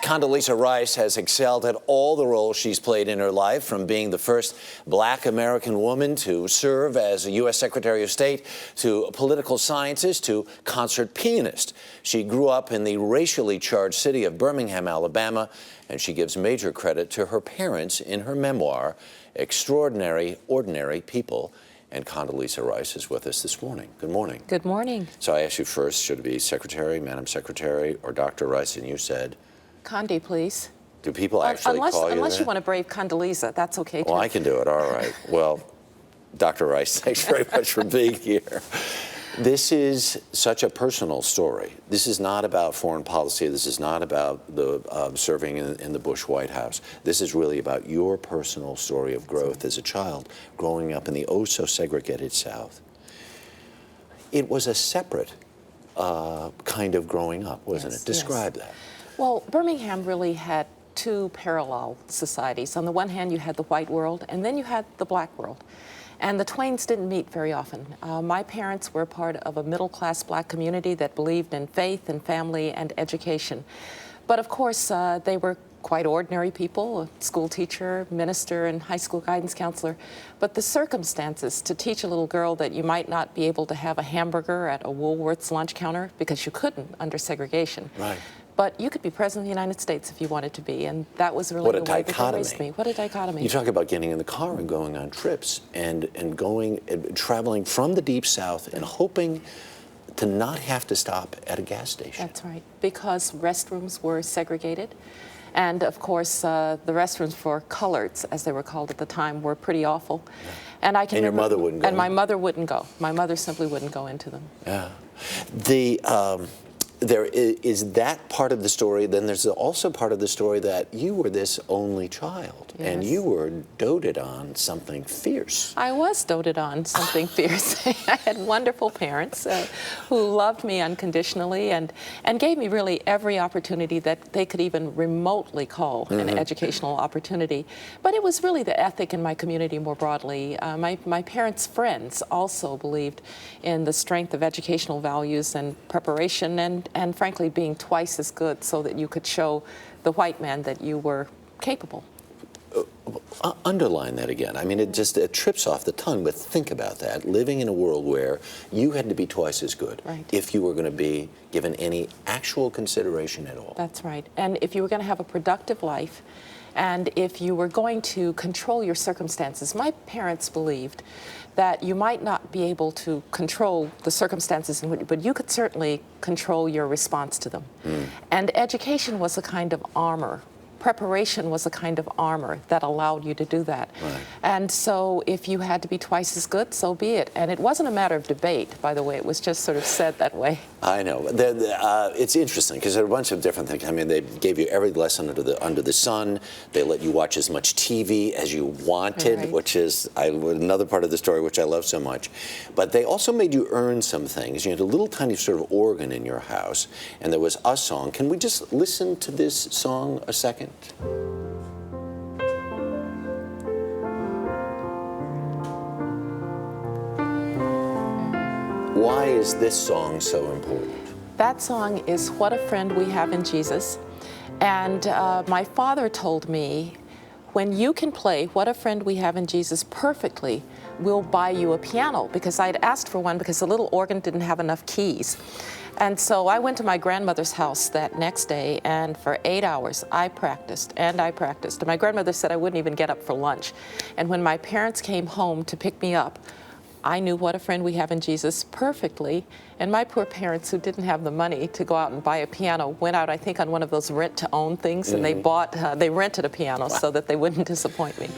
Condoleezza Rice has excelled at all the roles she's played in her life, from being the first Black American woman to serve as a U.S. Secretary of State, to a political scientist, to concert pianist. She grew up in the racially charged city of Birmingham, Alabama, and she gives major credit to her parents in her memoir, Extraordinary, Ordinary People. And Condoleezza Rice is with us this morning. Good morning. Good morning. So I asked you first, should it be Secretary, Madam Secretary, or Dr. Rice? And you said? Condi, please. Do people actually call you Unless that? you want to brave Condoleezza, that's okay too. Well, I can do it. All right. Well, Dr. Rice, thanks very much for being here. This is such a personal story. This is not about foreign policy. This is not about the serving in the Bush White House. This is really about your personal story of growth as a child, growing up in the oh-so-segregated South. It was a separate kind of growing up, wasn't it? Describe that. Well, Birmingham really had two parallel societies. On the one hand, you had the white world, and then you had the black world. And the twains didn't meet very often. My parents were part of a middle-class black community that believed in faith and family and education. But of course, they were quite ordinary people, a school teacher, minister, and high school guidance counselor. But the circumstances to teach a little girl that you might not be able to have a hamburger at a Woolworth's lunch counter, because you couldn't under segregation. Right. But you could be president of the United States if you wanted to be, and that was really the way that they raised me. What a dichotomy. You talk about getting in the car and going on trips and traveling from the Deep South and hoping to not have to stop at a gas station. That's right, because restrooms were segregated. And of course, the restrooms for coloreds, as they were called at the time, were pretty awful. Yeah. And I can And your mother wouldn't go? And my mother wouldn't go. My mother simply wouldn't go into them. Yeah. There is that part of the story. Then there's also part of the story that you were this only child, and you were doted on something fierce. I was doted on something fierce. I had wonderful parents who loved me unconditionally and gave me really every opportunity that they could even remotely call an educational opportunity. But it was really the ethic in my community more broadly. My parents' friends also believed in the strength of educational values and preparation, and frankly being twice as good so that you could show the white man that you were capable. Underline that again. I mean, it trips off the tongue, but think about that. Living in a world where you had to be twice as good if you were going to be given any actual consideration at all. That's right. And if you were going to have a productive life, and if you were going to control your circumstances, my parents believed that you might not be able to control the circumstances, but you could certainly control your response to them. And education was a kind of armor. Preparation was a kind of armor that allowed you to do that. Right. And so if you had to be twice as good, so be it. And it wasn't a matter of debate, by the way. It was just sort of said that way. I know. It's interesting because there are a bunch of different things. I mean, they gave you every lesson under the sun. They let you watch as much TV as you wanted, which is another part of the story which I love so much. But they also made you earn some things. You had a little tiny sort of organ in your house, and there was a song. Can we just listen to this song a second? Why is this song so important? That song is What a Friend We Have in Jesus. And my father told me, when you can play What a Friend We Have in Jesus perfectly, we'll buy you a piano, because I'd asked for one because the little organ didn't have enough keys. And so I went to my grandmother's house that next day, and for 8 hours I practiced and I practiced. And my grandmother said I wouldn't even get up for lunch. And when my parents came home to pick me up, I knew What a Friend We Have in Jesus perfectly. And my poor parents, who didn't have the money to go out and buy a piano, went out, I think, on one of those rent-to-own things, and they rented a piano so that they wouldn't disappoint me.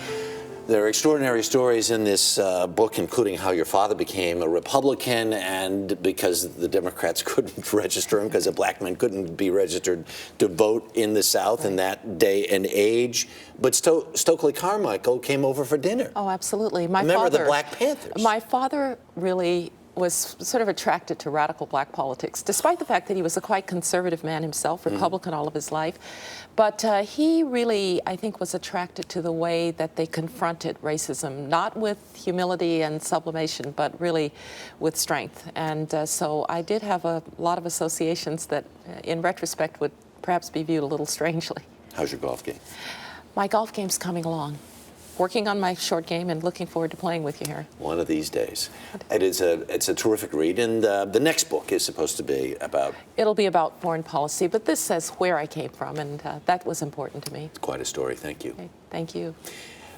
There are extraordinary stories in this book, including how your father became a Republican, and because the Democrats couldn't register him, because a black man couldn't be registered to vote in the South in that day and age. But Stokely Carmichael came over for dinner. Oh, absolutely. Remember the Black Panthers? My father really was sort of attracted to radical black politics, despite the fact that he was a quite conservative man himself, Republican all of his life. But he really, I think, was attracted to the way that they confronted racism, not with humility and sublimation, but really with strength. And so I did have a lot of associations that, in retrospect, would perhaps be viewed a little strangely. How's your golf game? My golf game's coming along. Working on my short game and looking forward to playing with you here. One of these days. It's a terrific read, and the next book is supposed to be about... It'll be about foreign policy, but this says where I came from, and that was important to me. Quite a story. Thank you. Okay, thank you.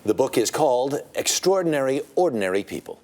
The book is called Extraordinary Ordinary People.